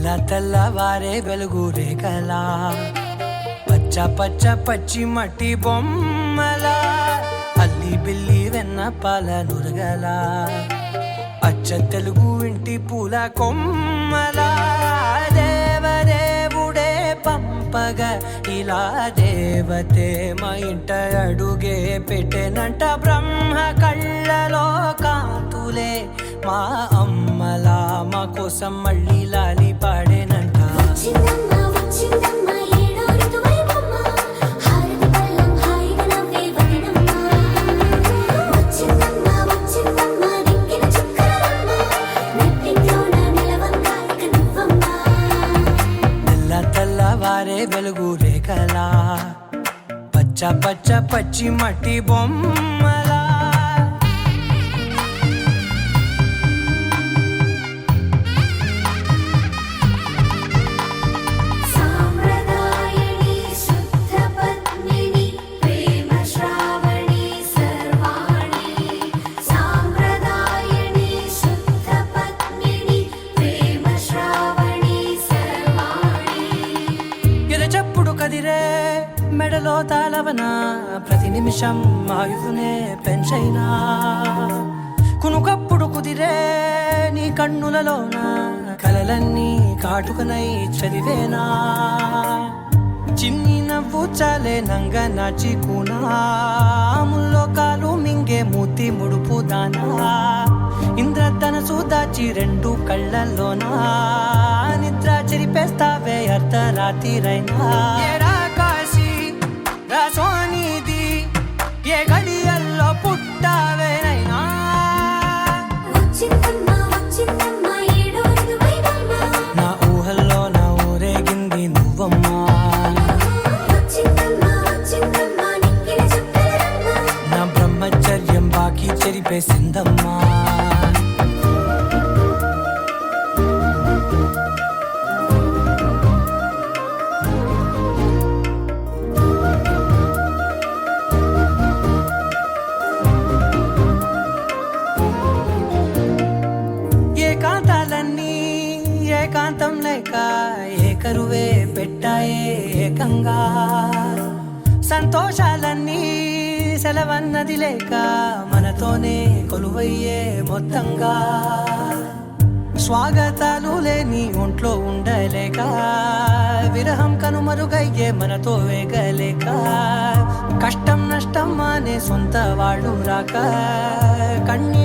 తెల్లవారే వెలుగు రేఖలా పచ్చ పచ్చ పచ్చి మట్టి బొమ్మలా అల్లి బిల్లి వెన్న పాల నురగలా అచ్చ తెలుగు ఇంటి పూల కొమ్మలా దేవదేవుడే పంపగా ఇలా దేవతే మా ఇంట అడుగే పెట్టెనంట బ్రహ్మ కళ్ళలో కాంతులే మా అమ్మలా మా కోసం మళ్ళీ లాలి పాడేనంట. తెల్లవారే వెలుగు రేఖలా పచ్చ పచ్చ పచ్చి మట్టి బొమ్మలా కదిరే మెడలో తాళవన ప్రతి నిమిషం ఆయువునే పెంచైనా కునుకప్పుడు కుదిరే నీ కన్నులలోన కలలన్నీ కాటుకనై చదివేనా చిన్ని నవ్వు చాలే నంగ నాచి కూనాముల్లో కాలు మింగే మూతి ముడుపు దానా ఇంద్రధనసు దాచి రెండు కళ్ళల్లోనా నిద్ర చెరిపేస్తావే అర్ధరాత్రిరైనా కాశీ రాసోనిది ఏ గడియల్లో పుట్టావేనైనా నా ఊహల్లో నా ఊరేగింది నువ్వమ్మా నా బ్రహ్మచర్యం బాకీ చెరిపేసిందమ్మా. ఏకాంతాలన్నీ ఏకాంతం లేక ఏకరువే పెట్టాయే ఏకంగా సంతోషాలన్నీ సెలవన్నది లేక మనతోనే కొలువయ్యే మొత్తంగా స్వాగతాలు లేని ఒంట్లో ఉండలేక విరహం కనుమరుగయ్యే మనతో వేగలేక కష్టం నష్టం అనే సొంత వాళ్ళు రాక కన్నీ